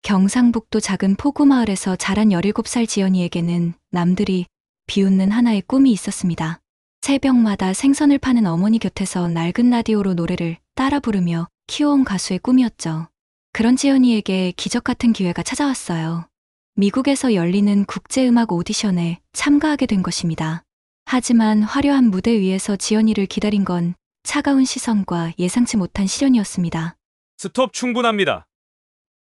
경상북도 작은 포구마을에서 자란 17살 지연이에게는 남들이 비웃는 하나의 꿈이 있었습니다. 새벽마다 생선을 파는 어머니 곁에서 낡은 라디오로 노래를 따라 부르며 키워온 가수의 꿈이었죠. 그런 지연이에게 기적 같은 기회가 찾아왔어요. 미국에서 열리는 국제음악 오디션에 참가하게 된 것입니다. 하지만 화려한 무대 위에서 지연이를 기다린 건 차가운 시선과 예상치 못한 시련이었습니다. 스톱 충분합니다.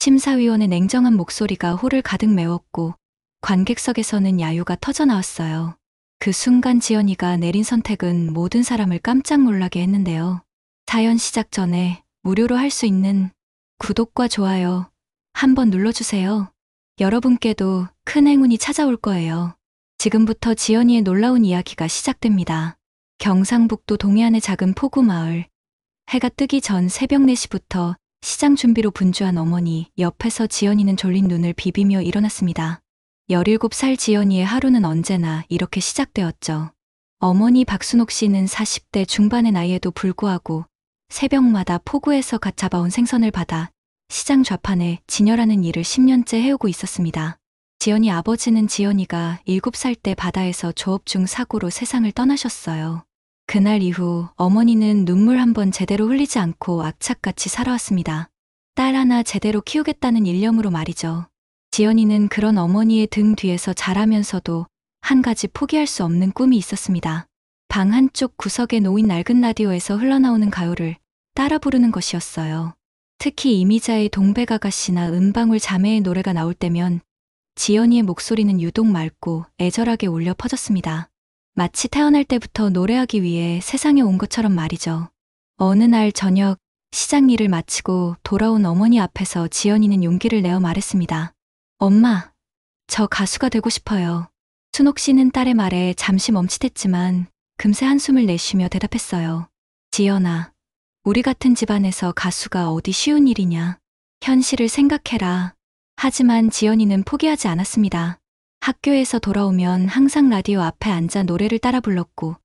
심사위원의 냉정한 목소리가 홀을 가득 메웠고 관객석에서는 야유가 터져 나왔어요. 그 순간 지연이가 내린 선택은 모든 사람을 깜짝 놀라게 했는데요. 사연 시작 전에 무료로 할 수 있는 구독과 좋아요 한번 눌러주세요. 여러분께도 큰 행운이 찾아올 거예요. 지금부터 지연이의 놀라운 이야기가 시작됩니다. 경상북도 동해안의 작은 포구마을. 해가 뜨기 전 새벽 4시부터 시장 준비로 분주한 어머니 옆에서 지연이는 졸린 눈을 비비며 일어났습니다. 17살 지연이의 하루는 언제나 이렇게 시작되었죠. 어머니 박순옥 씨는 40대 중반의 나이에도 불구하고 새벽마다 포구에서 갓 잡아온 생선을 받아 시장 좌판에 진열하는 일을 10년째 해오고 있었습니다. 지연이 아버지는 지연이가 7살 때 바다에서 조업 중 사고로 세상을 떠나셨어요. 그날 이후 어머니는 눈물 한 번 제대로 흘리지 않고 악착같이 살아왔습니다. 딸 하나 제대로 키우겠다는 일념으로 말이죠. 지연이는 그런 어머니의 등 뒤에서 자라면서도 한 가지 포기할 수 없는 꿈이 있었습니다. 방 한쪽 구석에 놓인 낡은 라디오에서 흘러나오는 가요를 따라 부르는 것이었어요. 특히 이미자의 동백아가씨나 은방울 자매의 노래가 나올 때면 지연이의 목소리는 유독 맑고 애절하게 울려 퍼졌습니다. 마치 태어날 때부터 노래하기 위해 세상에 온 것처럼 말이죠. 어느 날 저녁 시장 일을 마치고 돌아온 어머니 앞에서 지연이는 용기를 내어 말했습니다. 엄마, 저 가수가 되고 싶어요. 순옥 씨는 딸의 말에 잠시 멈칫했지만 금세 한숨을 내쉬며 대답했어요. 지연아, 우리 같은 집안에서 가수가 어디 쉬운 일이냐. 현실을 생각해라. 하지만 지연이는 포기하지 않았습니다. 학교에서 돌아오면 항상 라디오 앞에 앉아 노래를 따라 불렀고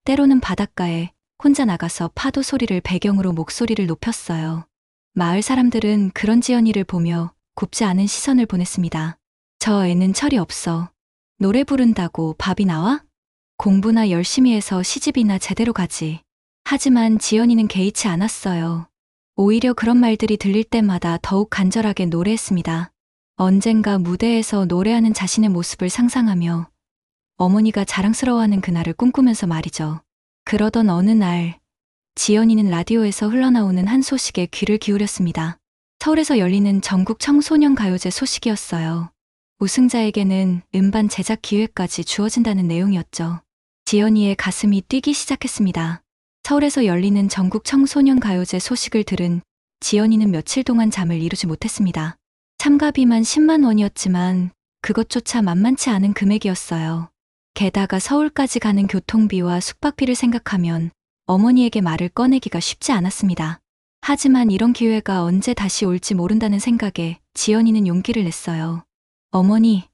때로는 바닷가에 혼자 나가서 파도 소리를 배경으로 목소리를 높였어요. 마을 사람들은 그런 지연이를 보며 곱지 않은 시선을 보냈습니다. 저 애는 철이 없어. 노래 부른다고 밥이 나와? 공부나 열심히 해서 시집이나 제대로 가지. 하지만 지연이는 개의치 않았어요. 오히려 그런 말들이 들릴 때마다 더욱 간절하게 노래했습니다. 언젠가 무대에서 노래하는 자신의 모습을 상상하며 어머니가 자랑스러워하는 그날을 꿈꾸면서 말이죠. 그러던 어느 날 지연이는 라디오에서 흘러나오는 한 소식에 귀를 기울였습니다. 서울에서 열리는 전국 청소년 가요제 소식이었어요. 우승자에게는 음반 제작 기회까지 주어진다는 내용이었죠. 지연이의 가슴이 뛰기 시작했습니다. 서울에서 열리는 전국 청소년 가요제 소식을 들은 지연이는 며칠 동안 잠을 이루지 못했습니다. 참가비만 10만 원이었지만 그것조차 만만치 않은 금액이었어요. 게다가 서울까지 가는 교통비와 숙박비를 생각하면 어머니에게 말을 꺼내기가 쉽지 않았습니다. 하지만 이런 기회가 언제 다시 올지 모른다는 생각에 지연이는 용기를 냈어요. 어머니,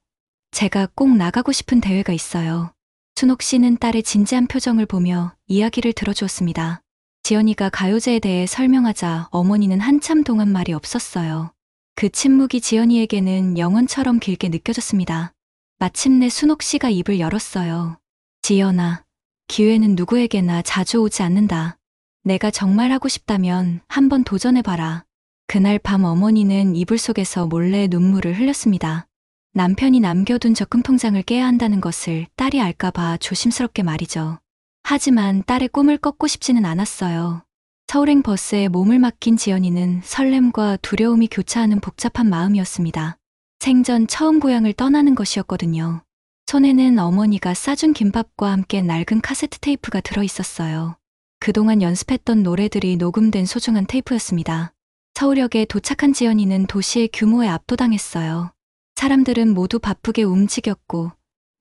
제가 꼭 나가고 싶은 대회가 있어요. 순옥 씨는 딸의 진지한 표정을 보며 이야기를 들어주었습니다. 지연이가 가요제에 대해 설명하자 어머니는 한참 동안 말이 없었어요. 그 침묵이 지연이에게는 영원처럼 길게 느껴졌습니다. 마침내 순옥 씨가 입을 열었어요. 지연아, 기회는 누구에게나 자주 오지 않는다. 내가 정말 하고 싶다면 한번 도전해봐라. 그날 밤 어머니는 이불 속에서 몰래 눈물을 흘렸습니다. 남편이 남겨둔 적금 통장을 깨야 한다는 것을 딸이 알까봐 조심스럽게 말이죠. 하지만 딸의 꿈을 꺾고 싶지는 않았어요. 서울행 버스에 몸을 맡긴 지연이는 설렘과 두려움이 교차하는 복잡한 마음이었습니다. 생전 처음 고향을 떠나는 것이었거든요. 손에는 어머니가 싸준 김밥과 함께 낡은 카세트 테이프가 들어있었어요. 그동안 연습했던 노래들이 녹음된 소중한 테이프였습니다. 서울역에 도착한 지연이는 도시의 규모에 압도당했어요. 사람들은 모두 바쁘게 움직였고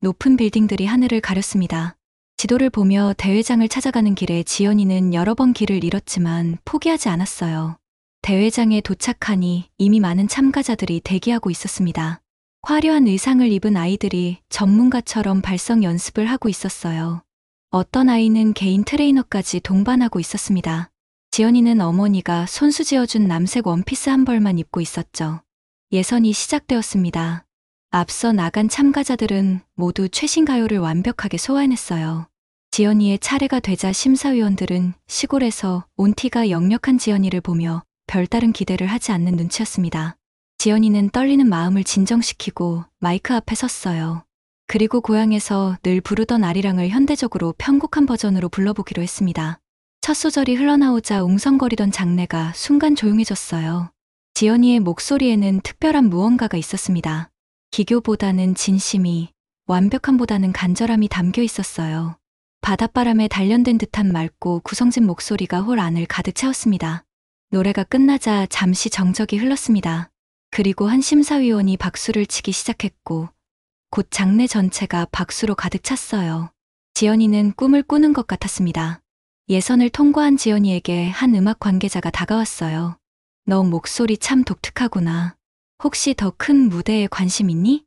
높은 빌딩들이 하늘을 가렸습니다. 지도를 보며 대회장을 찾아가는 길에 지연이는 여러 번 길을 잃었지만 포기하지 않았어요. 대회장에 도착하니 이미 많은 참가자들이 대기하고 있었습니다. 화려한 의상을 입은 아이들이 전문가처럼 발성 연습을 하고 있었어요. 어떤 아이는 개인 트레이너까지 동반하고 있었습니다. 지연이는 어머니가 손수 지어준 남색 원피스 한 벌만 입고 있었죠. 예선이 시작되었습니다. 앞서 나간 참가자들은 모두 최신 가요를 완벽하게 소화해냈어요. 지연이의 차례가 되자 심사위원들은 시골에서 온 티가 역력한 지연이를 보며 별다른 기대를 하지 않는 눈치였습니다. 지연이는 떨리는 마음을 진정시키고 마이크 앞에 섰어요. 그리고 고향에서 늘 부르던 아리랑을 현대적으로 편곡한 버전으로 불러보기로 했습니다. 첫 소절이 흘러나오자 웅성거리던 장내가 순간 조용해졌어요. 지연이의 목소리에는 특별한 무언가가 있었습니다. 기교보다는 진심이, 완벽함보다는 간절함이 담겨 있었어요. 바닷바람에 단련된 듯한 맑고 구성진 목소리가 홀 안을 가득 채웠습니다. 노래가 끝나자 잠시 정적이 흘렀습니다. 그리고 한 심사위원이 박수를 치기 시작했고 곧 장내 전체가 박수로 가득 찼어요. 지연이는 꿈을 꾸는 것 같았습니다. 예선을 통과한 지연이에게 한 음악 관계자가 다가왔어요. 너 목소리 참 독특하구나. 혹시 더 큰 무대에 관심 있니?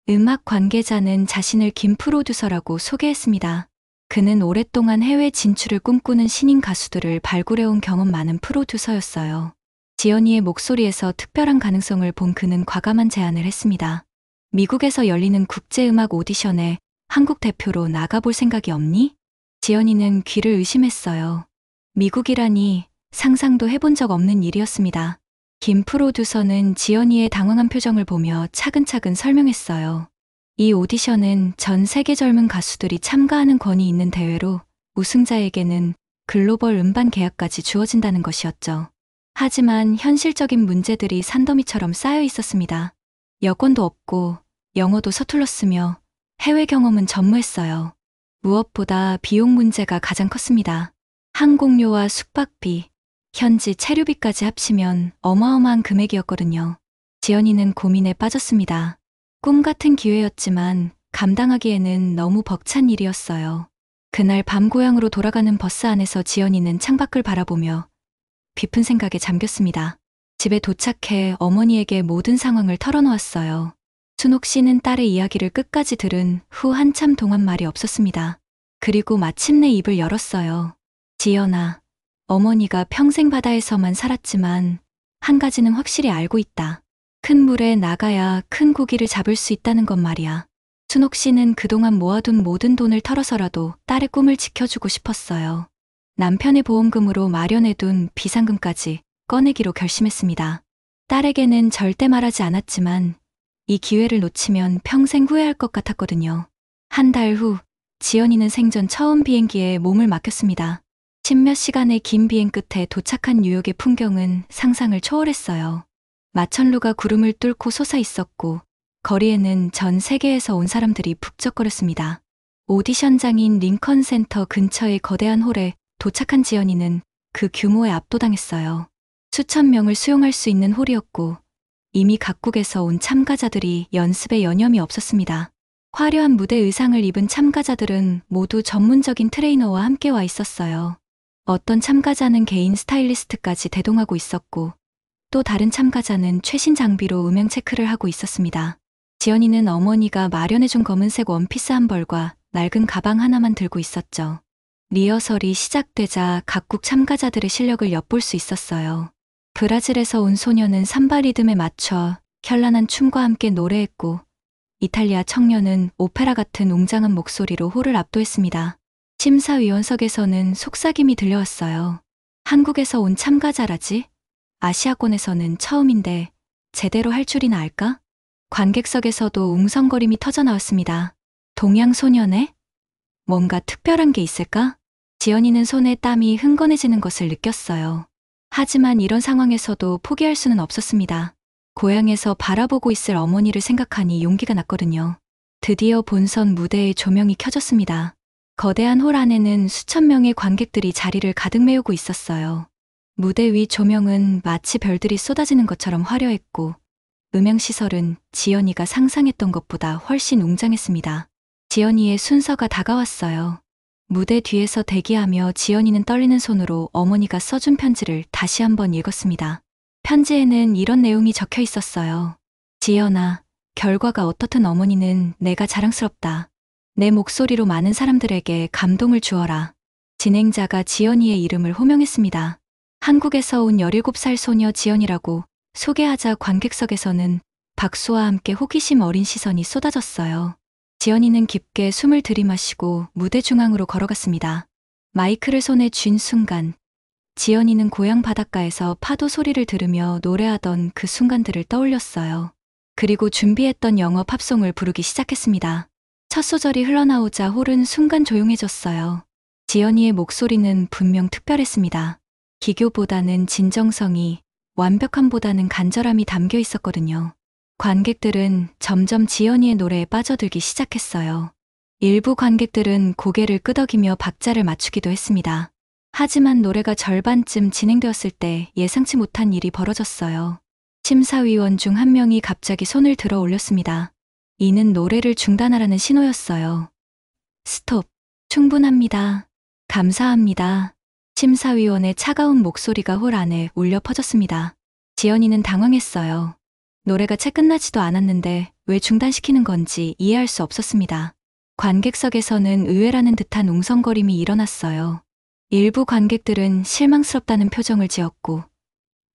음악 관계자는 자신을 김 프로듀서라고 소개했습니다. 그는 오랫동안 해외 진출을 꿈꾸는 신인 가수들을 발굴해온 경험 많은 프로듀서였어요. 지연이의 목소리에서 특별한 가능성을 본 그는 과감한 제안을 했습니다. 미국에서 열리는 국제음악 오디션에 한국 대표로 나가볼 생각이 없니? 지연이는 귀를 의심했어요. 미국이라니 상상도 해본 적 없는 일이었습니다. 김 프로듀서는 지연이의 당황한 표정을 보며 차근차근 설명했어요. 이 오디션은 전 세계 젊은 가수들이 참가하는 권위 있는 대회로 우승자에게는 글로벌 음반 계약까지 주어진다는 것이었죠. 하지만 현실적인 문제들이 산더미처럼 쌓여 있었습니다. 여권도 없고 영어도 서툴렀으며 해외 경험은 전무했어요. 무엇보다 비용 문제가 가장 컸습니다. 항공료와 숙박비, 현지 체류비까지 합치면 어마어마한 금액이었거든요. 지연이는 고민에 빠졌습니다. 꿈 같은 기회였지만 감당하기에는 너무 벅찬 일이었어요. 그날 밤 고향으로 돌아가는 버스 안에서 지연이는 창밖을 바라보며 깊은 생각에 잠겼습니다. 집에 도착해 어머니에게 모든 상황을 털어놓았어요. 순옥 씨는 딸의 이야기를 끝까지 들은 후 한참 동안 말이 없었습니다. 그리고 마침내 입을 열었어요. 지연아, 어머니가 평생 바다에서만 살았지만 한 가지는 확실히 알고 있다. 큰 물에 나가야 큰 고기를 잡을 수 있다는 것 말이야. 순옥 씨는 그동안 모아둔 모든 돈을 털어서라도 딸의 꿈을 지켜주고 싶었어요. 남편의 보험금으로 마련해둔 비상금까지 꺼내기로 결심했습니다. 딸에게는 절대 말하지 않았지만 이 기회를 놓치면 평생 후회할 것 같았거든요. 한 달 후, 지연이는 생전 처음 비행기에 몸을 맡겼습니다. 10몇 시간의 긴 비행 끝에 도착한 뉴욕의 풍경은 상상을 초월했어요. 마천루가 구름을 뚫고 솟아 있었고 거리에는 전 세계에서 온 사람들이 북적거렸습니다. 오디션장인 링컨 센터 근처의 거대한 홀에 도착한 지연이는 그 규모에 압도당했어요. 수천 명을 수용할 수 있는 홀이었고 이미 각국에서 온 참가자들이 연습에 여념이 없었습니다. 화려한 무대 의상을 입은 참가자들은 모두 전문적인 트레이너와 함께 와 있었어요. 어떤 참가자는 개인 스타일리스트까지 대동하고 있었고 또 다른 참가자는 최신 장비로 음향 체크를 하고 있었습니다. 지연이는 어머니가 마련해준 검은색 원피스 한 벌과 낡은 가방 하나만 들고 있었죠. 리허설이 시작되자 각국 참가자들의 실력을 엿볼 수 있었어요. 브라질에서 온 소녀는 삼바 리듬에 맞춰 현란한 춤과 함께 노래했고 이탈리아 청년은 오페라 같은 웅장한 목소리로 홀을 압도했습니다. 심사위원석에서는 속삭임이 들려왔어요. 한국에서 온 참가자라지? 아시아권에서는 처음인데 제대로 할 줄이나 알까? 관객석에서도 웅성거림이 터져나왔습니다. 동양 소녀네? 뭔가 특별한 게 있을까? 지연이는 손에 땀이 흥건해지는 것을 느꼈어요. 하지만 이런 상황에서도 포기할 수는 없었습니다. 고향에서 바라보고 있을 어머니를 생각하니 용기가 났거든요. 드디어 본선 무대의 조명이 켜졌습니다. 거대한 홀 안에는 수천 명의 관객들이 자리를 가득 메우고 있었어요. 무대 위 조명은 마치 별들이 쏟아지는 것처럼 화려했고 음향시설은 지연이가 상상했던 것보다 훨씬 웅장했습니다. 지연이의 순서가 다가왔어요. 무대 뒤에서 대기하며 지연이는 떨리는 손으로 어머니가 써준 편지를 다시 한번 읽었습니다. 편지에는 이런 내용이 적혀 있었어요. 지연아, 결과가 어떻든 어머니는 내가 자랑스럽다. 내 목소리로 많은 사람들에게 감동을 주어라. 진행자가 지연이의 이름을 호명했습니다. 한국에서 온 17살 소녀 지연이라고 소개하자 관객석에서는 박수와 함께 호기심 어린 시선이 쏟아졌어요. 지연이는 깊게 숨을 들이마시고 무대 중앙으로 걸어갔습니다. 마이크를 손에 쥔 순간 지연이는 고향 바닷가에서 파도 소리를 들으며 노래하던 그 순간들을 떠올렸어요. 그리고 준비했던 영어 팝송을 부르기 시작했습니다. 첫 소절이 흘러나오자 홀은 순간 조용해졌어요. 지연이의 목소리는 분명 특별했습니다. 기교보다는 진정성이, 완벽함보다는 간절함이 담겨 있었거든요. 관객들은 점점 지연이의 노래에 빠져들기 시작했어요. 일부 관객들은 고개를 끄덕이며 박자를 맞추기도 했습니다. 하지만 노래가 절반쯤 진행되었을 때 예상치 못한 일이 벌어졌어요. 심사위원 중 한 명이 갑자기 손을 들어 올렸습니다. 이는 노래를 중단하라는 신호였어요. 스톱. 충분합니다. 감사합니다. 심사위원의 차가운 목소리가 홀 안에 울려 퍼졌습니다. 지연이는 당황했어요. 노래가 채 끝나지도 않았는데 왜 중단시키는 건지 이해할 수 없었습니다. 관객석에서는 의외라는 듯한 웅성거림이 일어났어요. 일부 관객들은 실망스럽다는 표정을 지었고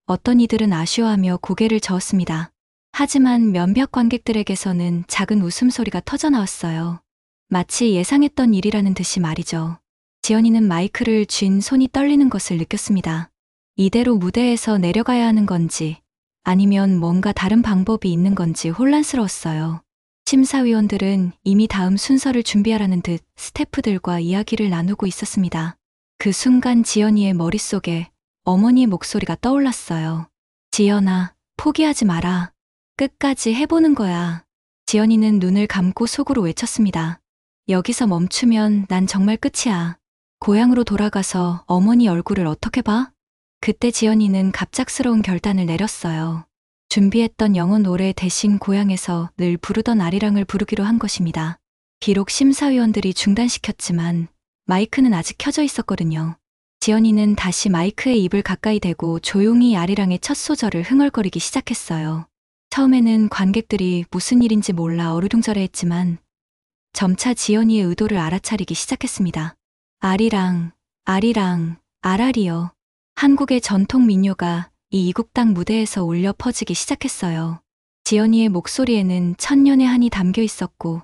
어떤 이들은 아쉬워하며 고개를 저었습니다. 하지만 몇몇 관객들에게서는 작은 웃음소리가 터져나왔어요. 마치 예상했던 일이라는 듯이 말이죠. 지연이는 마이크를 쥔 손이 떨리는 것을 느꼈습니다. 이대로 무대에서 내려가야 하는 건지 아니면 뭔가 다른 방법이 있는 건지 혼란스러웠어요. 심사위원들은 이미 다음 순서를 준비하라는 듯 스태프들과 이야기를 나누고 있었습니다. 그 순간 지연이의 머릿속에 어머니의 목소리가 떠올랐어요. 지연아, 포기하지 마라. 끝까지 해보는 거야. 지연이는 눈을 감고 속으로 외쳤습니다. 여기서 멈추면 난 정말 끝이야. 고향으로 돌아가서 어머니 얼굴을 어떻게 봐? 그때 지연이는 갑작스러운 결단을 내렸어요. 준비했던 영어 노래 대신 고향에서 늘 부르던 아리랑을 부르기로 한 것입니다. 비록 심사위원들이 중단시켰지만 마이크는 아직 켜져 있었거든요. 지연이는 다시 마이크에 입을 가까이 대고 조용히 아리랑의 첫 소절을 흥얼거리기 시작했어요. 처음에는 관객들이 무슨 일인지 몰라 어리둥절해했지만 점차 지연이의 의도를 알아차리기 시작했습니다. 아리랑, 아리랑, 아라리요. 한국의 전통 민요가 이 이국 땅 무대에서 울려 퍼지기 시작했어요. 지연이의 목소리에는 천년의 한이 담겨 있었고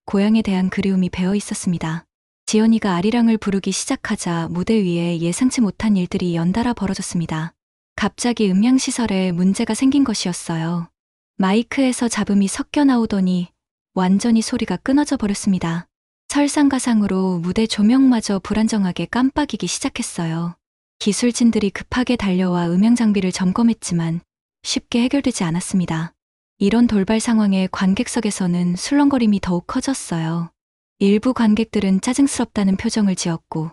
고향에 대한 그리움이 배어 있었습니다. 지연이가 아리랑을 부르기 시작하자 무대 위에 예상치 못한 일들이 연달아 벌어졌습니다. 갑자기 음향시설에 문제가 생긴 것이었어요. 마이크에서 잡음이 섞여 나오더니 완전히 소리가 끊어져 버렸습니다. 설상가상으로 무대 조명마저 불안정하게 깜빡이기 시작했어요. 기술진들이 급하게 달려와 음향 장비를 점검했지만 쉽게 해결되지 않았습니다. 이런 돌발 상황에 관객석에서는 술렁거림이 더욱 커졌어요. 일부 관객들은 짜증스럽다는 표정을 지었고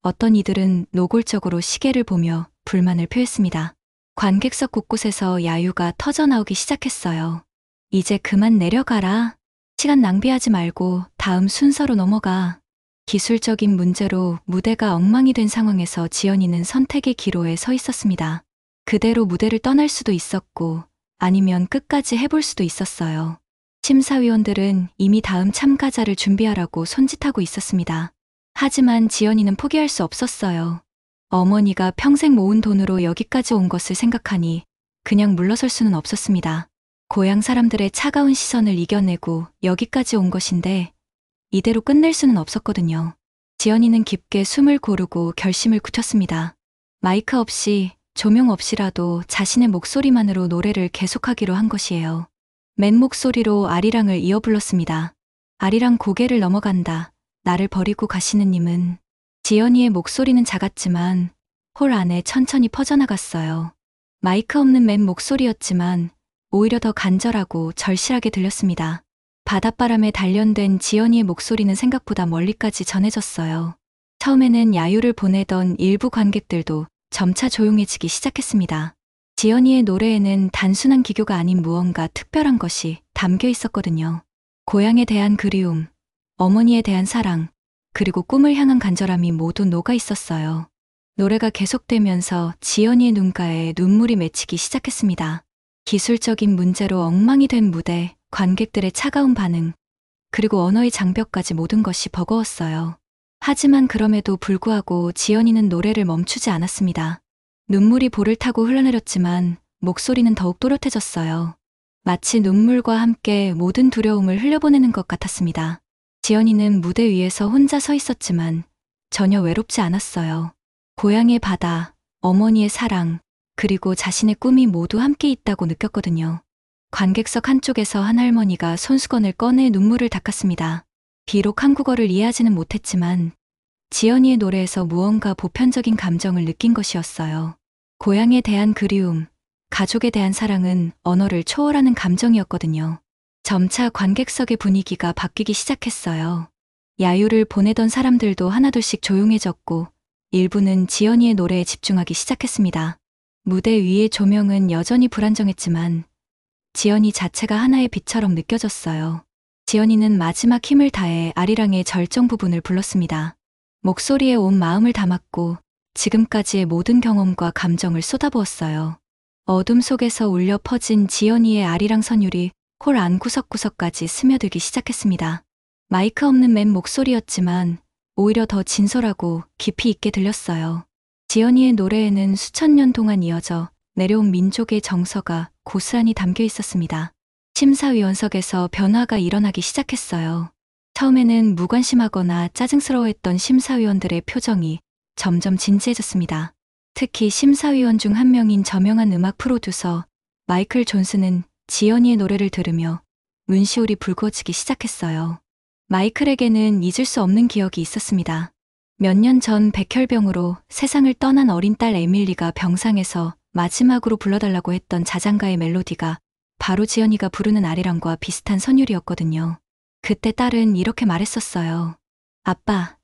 어떤 이들은 노골적으로 시계를 보며 불만을 표했습니다. 관객석 곳곳에서 야유가 터져나오기 시작했어요. 이제 그만 내려가라. 시간 낭비하지 말고 다음 순서로 넘어가. 기술적인 문제로 무대가 엉망이 된 상황에서 지연이는 선택의 기로에 서 있었습니다. 그대로 무대를 떠날 수도 있었고 아니면 끝까지 해볼 수도 있었어요. 심사위원들은 이미 다음 참가자를 준비하라고 손짓하고 있었습니다. 하지만 지연이는 포기할 수 없었어요. 어머니가 평생 모은 돈으로 여기까지 온 것을 생각하니 그냥 물러설 수는 없었습니다. 고향 사람들의 차가운 시선을 이겨내고 여기까지 온 것인데 이대로 끝낼 수는 없었거든요. 지연이는 깊게 숨을 고르고 결심을 굳혔습니다. 마이크 없이 조명 없이라도 자신의 목소리만으로 노래를 계속하기로 한 것이에요. 맨 목소리로 아리랑을 이어 불렀습니다. 아리랑 고개를 넘어간다. 나를 버리고 가시는 님은. 지연이의 목소리는 작았지만 홀 안에 천천히 퍼져나갔어요. 마이크 없는 맨 목소리였지만 오히려 더 간절하고 절실하게 들렸습니다. 바닷바람에 단련된 지연이의 목소리는 생각보다 멀리까지 전해졌어요. 처음에는 야유를 보내던 일부 관객들도 점차 조용해지기 시작했습니다. 지연이의 노래에는 단순한 기교가 아닌 무언가 특별한 것이 담겨 있었거든요. 고향에 대한 그리움, 어머니에 대한 사랑, 그리고 꿈을 향한 간절함이 모두 녹아 있었어요. 노래가 계속되면서 지연이의 눈가에 눈물이 맺히기 시작했습니다. 기술적인 문제로 엉망이 된 무대, 관객들의 차가운 반응, 그리고 언어의 장벽까지 모든 것이 버거웠어요. 하지만 그럼에도 불구하고 지연이는 노래를 멈추지 않았습니다. 눈물이 볼을 타고 흘러내렸지만 목소리는 더욱 또렷해졌어요. 마치 눈물과 함께 모든 두려움을 흘려보내는 것 같았습니다. 지연이는 무대 위에서 혼자 서 있었지만 전혀 외롭지 않았어요. 고향의 바다, 어머니의 사랑, 그리고 자신의 꿈이 모두 함께 있다고 느꼈거든요. 관객석 한쪽에서 한 할머니가 손수건을 꺼내 눈물을 닦았습니다. 비록 한국어를 이해하지는 못했지만 지연이의 노래에서 무언가 보편적인 감정을 느낀 것이었어요. 고향에 대한 그리움, 가족에 대한 사랑은 언어를 초월하는 감정이었거든요. 점차 관객석의 분위기가 바뀌기 시작했어요. 야유를 보내던 사람들도 하나둘씩 조용해졌고 일부는 지연이의 노래에 집중하기 시작했습니다. 무대 위의 조명은 여전히 불안정했지만 지연이 자체가 하나의 빛처럼 느껴졌어요. 지연이는 마지막 힘을 다해 아리랑의 절정 부분을 불렀습니다. 목소리에 온 마음을 담았고 지금까지의 모든 경험과 감정을 쏟아부었어요. 어둠 속에서 울려 퍼진 지연이의 아리랑 선율이 홀 안 구석구석까지 스며들기 시작했습니다. 마이크 없는 맨 목소리였지만 오히려 더 진솔하고 깊이 있게 들렸어요. 지연이의 노래에는 수천 년 동안 이어져 내려온 민족의 정서가 고스란히 담겨 있었습니다. 심사위원석에서 변화가 일어나기 시작했어요. 처음에는 무관심하거나 짜증스러워했던 심사위원들의 표정이 점점 진지해졌습니다. 특히 심사위원 중 한 명인 저명한 음악 프로듀서 마이클 존슨은 지연이의 노래를 들으며 눈시울이 붉어지기 시작했어요. 마이클에게는 잊을 수 없는 기억이 있었습니다. 몇 년 전 백혈병으로 세상을 떠난 어린 딸 에밀리가 병상에서 마지막으로 불러달라고 했던 자장가의 멜로디가 바로 지연이가 부르는 아리랑과 비슷한 선율이었거든요. 그때 딸은 이렇게 말했었어요. 아빠,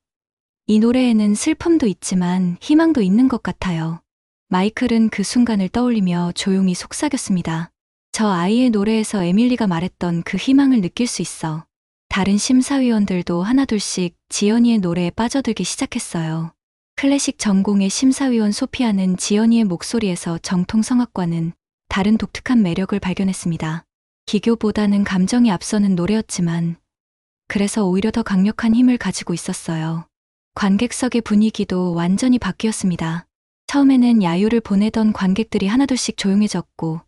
이 노래에는 슬픔도 있지만 희망도 있는 것 같아요. 마이클은 그 순간을 떠올리며 조용히 속삭였습니다. 저 아이의 노래에서 에밀리가 말했던 그 희망을 느낄 수 있어. 다른 심사위원들도 하나둘씩 지연이의 노래에 빠져들기 시작했어요. 클래식 전공의 심사위원 소피아는 지연이의 목소리에서 정통 성악과는 다른 독특한 매력을 발견했습니다. 기교보다는 감정이 앞서는 노래였지만 그래서 오히려 더 강력한 힘을 가지고 있었어요. 관객석의 분위기도 완전히 바뀌었습니다. 처음에는 야유를 보내던 관객들이 하나둘씩 조용해졌고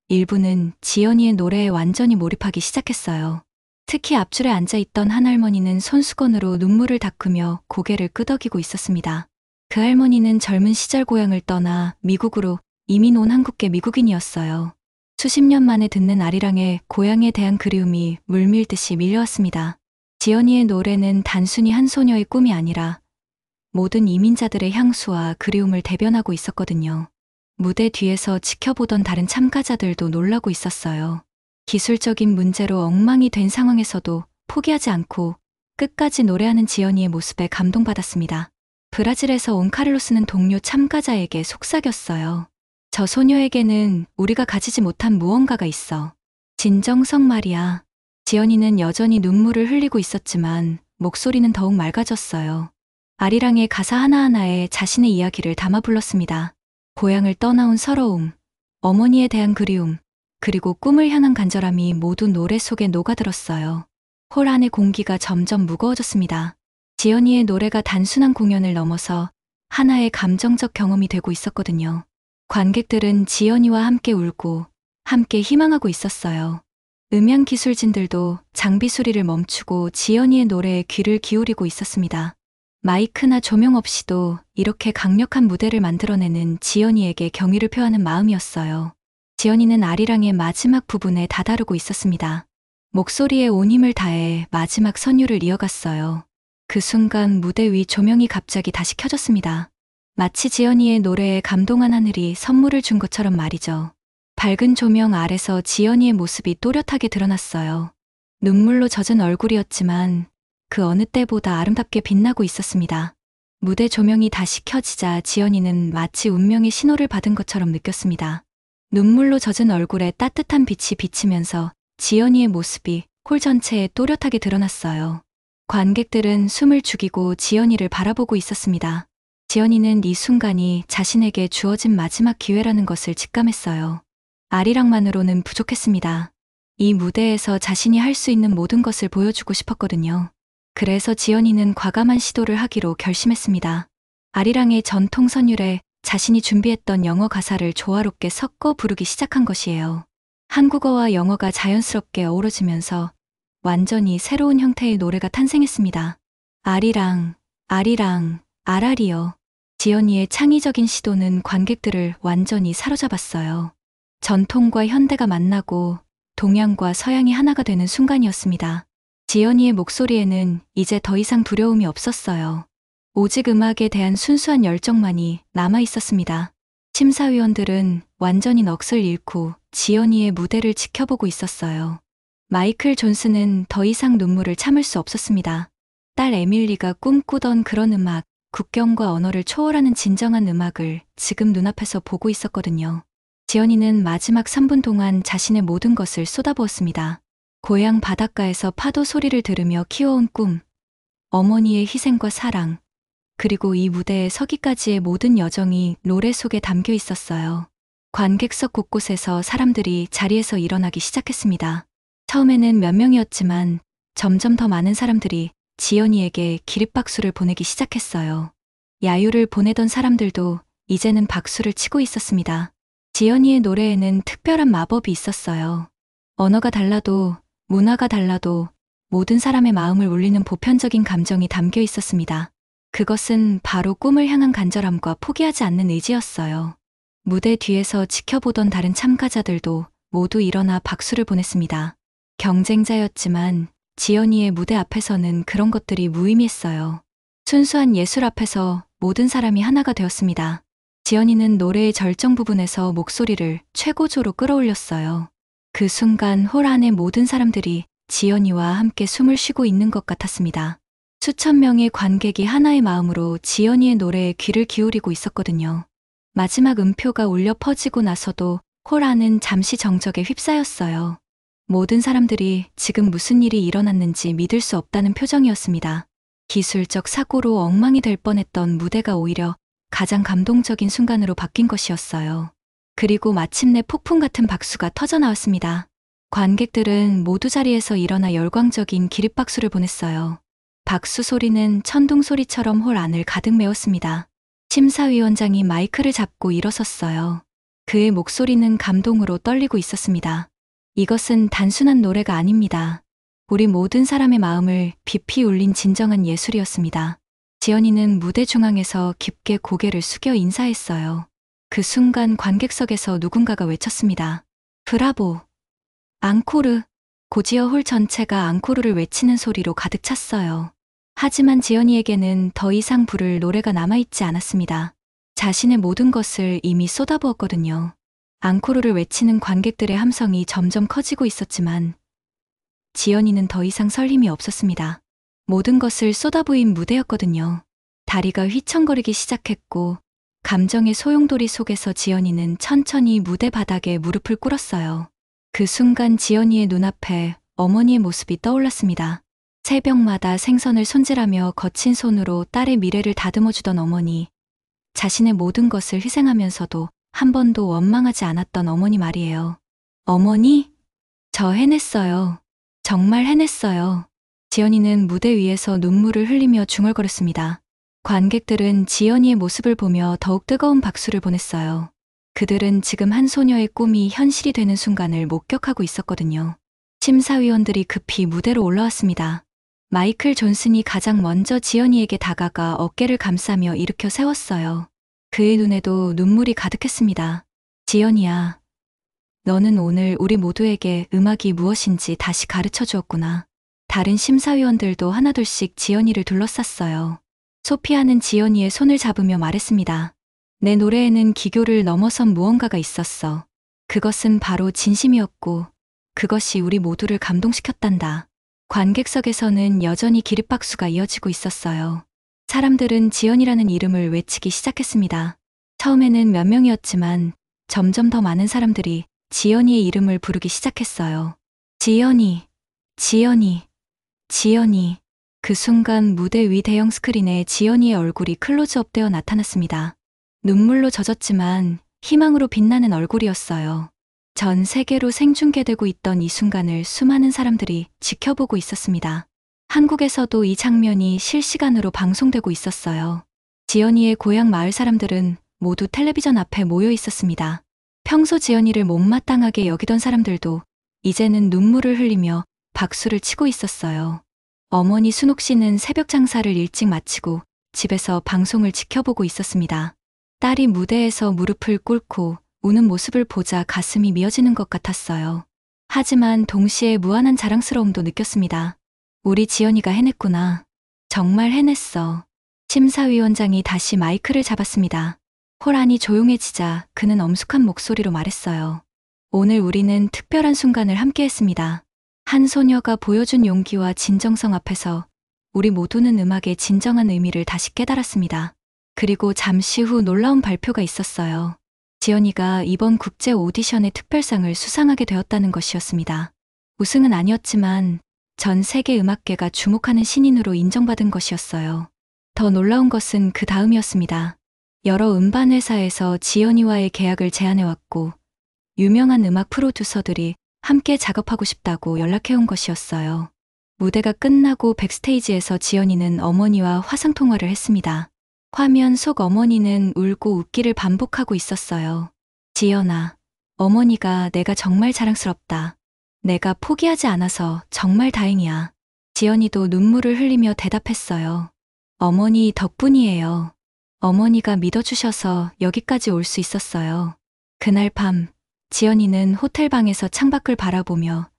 일부는 지연이의 노래에 완전히 몰입하기 시작했어요. 특히 앞줄에 앉아있던 한 할머니는 손수건으로 눈물을 닦으며 고개를 끄덕이고 있었습니다. 그 할머니는 젊은 시절 고향을 떠나 미국으로 이민 온 한국계 미국인이었어요. 수십 년 만에 듣는 아리랑의 고향에 대한 그리움이 물밀듯이 밀려왔습니다. 지연이의 노래는 단순히 한 소녀의 꿈이 아니라 모든 이민자들의 향수와 그리움을 대변하고 있었거든요. 무대 뒤에서 지켜보던 다른 참가자들도 놀라고 있었어요. 기술적인 문제로 엉망이 된 상황에서도 포기하지 않고 끝까지 노래하는 지연이의 모습에 감동받았습니다. 브라질에서 온 카를로스는 동료 참가자에게 속삭였어요. 저 소녀에게는 우리가 가지지 못한 무언가가 있어. 진정성 말이야. 지연이는 여전히 눈물을 흘리고 있었지만 목소리는 더욱 맑아졌어요. 아리랑의 가사 하나하나에 자신의 이야기를 담아 불렀습니다. 고향을 떠나온 서러움, 어머니에 대한 그리움, 그리고 꿈을 향한 간절함이 모두 노래 속에 녹아들었어요. 홀 안의 공기가 점점 무거워졌습니다. 지연이의 노래가 단순한 공연을 넘어서 하나의 감정적 경험이 되고 있었거든요. 관객들은 지연이와 함께 울고 함께 희망하고 있었어요. 음향 기술진들도 장비 수리를 멈추고 지연이의 노래에 귀를 기울이고 있었습니다. 마이크나 조명 없이도 이렇게 강력한 무대를 만들어내는 지연이에게 경의를 표하는 마음이었어요. 지연이는 아리랑의 마지막 부분에 다다르고 있었습니다. 목소리에 온 힘을 다해 마지막 선율을 이어갔어요. 그 순간 무대 위 조명이 갑자기 다시 켜졌습니다. 마치 지연이의 노래에 감동한 하늘이 선물을 준 것처럼 말이죠. 밝은 조명 아래서 지연이의 모습이 또렷하게 드러났어요. 눈물로 젖은 얼굴이었지만 그 어느 때보다 아름답게 빛나고 있었습니다. 무대 조명이 다시 켜지자 지연이는 마치 운명의 신호를 받은 것처럼 느꼈습니다. 눈물로 젖은 얼굴에 따뜻한 빛이 비치면서 지연이의 모습이 홀 전체에 또렷하게 드러났어요. 관객들은 숨을 죽이고 지연이를 바라보고 있었습니다. 지연이는 이 순간이 자신에게 주어진 마지막 기회라는 것을 직감했어요. 아리랑만으로는 부족했습니다. 이 무대에서 자신이 할 수 있는 모든 것을 보여주고 싶었거든요. 그래서 지연이는 과감한 시도를 하기로 결심했습니다. 아리랑의 전통 선율에 자신이 준비했던 영어 가사를 조화롭게 섞어 부르기 시작한 것이에요. 한국어와 영어가 자연스럽게 어우러지면서 완전히 새로운 형태의 노래가 탄생했습니다. 아리랑, 아리랑, 아라리요. 지연이의 창의적인 시도는 관객들을 완전히 사로잡았어요. 전통과 현대가 만나고 동양과 서양이 하나가 되는 순간이었습니다. 지연이의 목소리에는 이제 더 이상 두려움이 없었어요. 오직 음악에 대한 순수한 열정만이 남아 있었습니다. 심사위원들은 완전히 넋을 잃고 지연이의 무대를 지켜보고 있었어요. 마이클 존슨은 더 이상 눈물을 참을 수 없었습니다. 딸 에밀리가 꿈꾸던 그런 음악, 국경과 언어를 초월하는 진정한 음악을 지금 눈앞에서 보고 있었거든요. 지연이는 마지막 3분 동안 자신의 모든 것을 쏟아부었습니다. 고향 바닷가에서 파도 소리를 들으며 키워온 꿈, 어머니의 희생과 사랑, 그리고 이 무대에 서기까지의 모든 여정이 노래 속에 담겨 있었어요. 관객석 곳곳에서 사람들이 자리에서 일어나기 시작했습니다. 처음에는 몇 명이었지만 점점 더 많은 사람들이 지연이에게 기립박수를 보내기 시작했어요. 야유를 보내던 사람들도 이제는 박수를 치고 있었습니다. 지연이의 노래에는 특별한 마법이 있었어요. 언어가 달라도 문화가 달라도 모든 사람의 마음을 울리는 보편적인 감정이 담겨 있었습니다. 그것은 바로 꿈을 향한 간절함과 포기하지 않는 의지였어요. 무대 뒤에서 지켜보던 다른 참가자들도 모두 일어나 박수를 보냈습니다. 경쟁자였지만 지연이의 무대 앞에서는 그런 것들이 무의미했어요. 순수한 예술 앞에서 모든 사람이 하나가 되었습니다. 지연이는 노래의 절정 부분에서 목소리를 최고조로 끌어올렸어요. 그 순간 홀 안의 모든 사람들이 지연이와 함께 숨을 쉬고 있는 것 같았습니다. 수천 명의 관객이 하나의 마음으로 지연이의 노래에 귀를 기울이고 있었거든요. 마지막 음표가 울려 퍼지고 나서도 홀 안은 잠시 정적에 휩싸였어요. 모든 사람들이 지금 무슨 일이 일어났는지 믿을 수 없다는 표정이었습니다. 기술적 사고로 엉망이 될 뻔했던 무대가 오히려 가장 감동적인 순간으로 바뀐 것이었어요. 그리고 마침내 폭풍 같은 박수가 터져 나왔습니다. 관객들은 모두 자리에서 일어나 열광적인 기립박수를 보냈어요. 박수 소리는 천둥 소리처럼 홀 안을 가득 메웠습니다. 심사위원장이 마이크를 잡고 일어섰어요. 그의 목소리는 감동으로 떨리고 있었습니다. 이것은 단순한 노래가 아닙니다. 우리 모든 사람의 마음을 깊이 울린 진정한 예술이었습니다. 지연이는 무대 중앙에서 깊게 고개를 숙여 인사했어요. 그 순간 관객석에서 누군가가 외쳤습니다. 브라보! 앙코르! 고지어 홀 전체가 앙코르를 외치는 소리로 가득 찼어요. 하지만 지연이에게는 더 이상 부를 노래가 남아있지 않았습니다. 자신의 모든 것을 이미 쏟아부었거든요. 앙코르를 외치는 관객들의 함성이 점점 커지고 있었지만 지연이는 더 이상 설 힘이 없었습니다. 모든 것을 쏟아부인 무대였거든요. 다리가 휘청거리기 시작했고 감정의 소용돌이 속에서 지연이는 천천히 무대 바닥에 무릎을 꿇었어요. 그 순간 지연이의 눈앞에 어머니의 모습이 떠올랐습니다. 새벽마다 생선을 손질하며 거친 손으로 딸의 미래를 다듬어주던 어머니, 자신의 모든 것을 희생하면서도 한 번도 원망하지 않았던 어머니 말이에요. 어머니? 저 해냈어요. 정말 해냈어요. 지연이는 무대 위에서 눈물을 흘리며 중얼거렸습니다. 관객들은 지연이의 모습을 보며 더욱 뜨거운 박수를 보냈어요. 그들은 지금 한 소녀의 꿈이 현실이 되는 순간을 목격하고 있었거든요. 심사위원들이 급히 무대로 올라왔습니다. 마이클 존슨이 가장 먼저 지연이에게 다가가 어깨를 감싸며 일으켜 세웠어요. 그의 눈에도 눈물이 가득했습니다. 지연이야, 너는 오늘 우리 모두에게 음악이 무엇인지 다시 가르쳐 주었구나. 다른 심사위원들도 하나둘씩 지연이를 둘러쌌어요. 소피아는 지연이의 손을 잡으며 말했습니다. 내 노래에는 기교를 넘어선 무언가가 있었어. 그것은 바로 진심이었고 그것이 우리 모두를 감동시켰단다. 관객석에서는 여전히 기립박수가 이어지고 있었어요. 사람들은 지연이라는 이름을 외치기 시작했습니다. 처음에는 몇 명이었지만 점점 더 많은 사람들이 지연이의 이름을 부르기 시작했어요. 지연이, 지연이, 지연이. 그 순간 무대 위 대형 스크린에 지연이의 얼굴이 클로즈업되어 나타났습니다. 눈물로 젖었지만 희망으로 빛나는 얼굴이었어요. 전 세계로 생중계되고 있던 이 순간을 수많은 사람들이 지켜보고 있었습니다. 한국에서도 이 장면이 실시간으로 방송되고 있었어요. 지연이의 고향 마을 사람들은 모두 텔레비전 앞에 모여 있었습니다. 평소 지연이를 못마땅하게 여기던 사람들도 이제는 눈물을 흘리며 박수를 치고 있었어요. 어머니 순옥 씨는 새벽 장사를 일찍 마치고 집에서 방송을 지켜보고 있었습니다. 딸이 무대에서 무릎을 꿇고 우는 모습을 보자 가슴이 미어지는 것 같았어요. 하지만 동시에 무한한 자랑스러움도 느꼈습니다. 우리 지연이가 해냈구나. 정말 해냈어. 심사위원장이 다시 마이크를 잡았습니다. 호란이 조용해지자 그는 엄숙한 목소리로 말했어요. 오늘 우리는 특별한 순간을 함께했습니다. 한 소녀가 보여준 용기와 진정성 앞에서 우리 모두는 음악의 진정한 의미를 다시 깨달았습니다. 그리고 잠시 후 놀라운 발표가 있었어요. 지연이가 이번 국제 오디션의 특별상을 수상하게 되었다는 것이었습니다. 우승은 아니었지만 전 세계 음악계가 주목하는 신인으로 인정받은 것이었어요. 더 놀라운 것은 그 다음이었습니다. 여러 음반 회사에서 지연이와의 계약을 제안해왔고 유명한 음악 프로듀서들이 함께 작업하고 싶다고 연락해온 것이었어요. 무대가 끝나고 백스테이지에서 지연이는 어머니와 화상통화를 했습니다. 화면 속 어머니는 울고 웃기를 반복하고 있었어요. 지연아, 어머니가 내가 정말 자랑스럽다. 내가 포기하지 않아서 정말 다행이야. 지연이도 눈물을 흘리며 대답했어요. 어머니 덕분이에요. 어머니가 믿어주셔서 여기까지 올 수 있었어요. 그날 밤, 지연이는 호텔방에서 창밖을 바라보며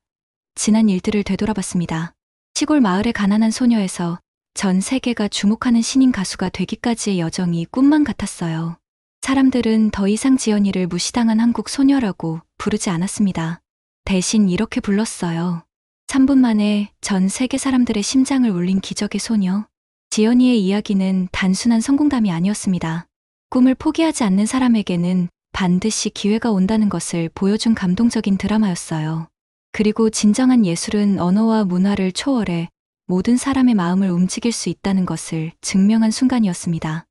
지난 일들을 되돌아봤습니다. 시골 마을의 가난한 소녀에서 전 세계가 주목하는 신인 가수가 되기까지의 여정이 꿈만 같았어요. 사람들은 더 이상 지연이를 무시당한 한국 소녀라고 부르지 않았습니다. 대신 이렇게 불렀어요. 3분 만에 전 세계 사람들의 심장을 울린 기적의 소녀. 지연이의 이야기는 단순한 성공담이 아니었습니다. 꿈을 포기하지 않는 사람에게는 반드시 기회가 온다는 것을 보여준 감동적인 드라마였어요. 그리고 진정한 예술은 언어와 문화를 초월해 모든 사람의 마음을 움직일 수 있다는 것을 증명한 순간이었습니다.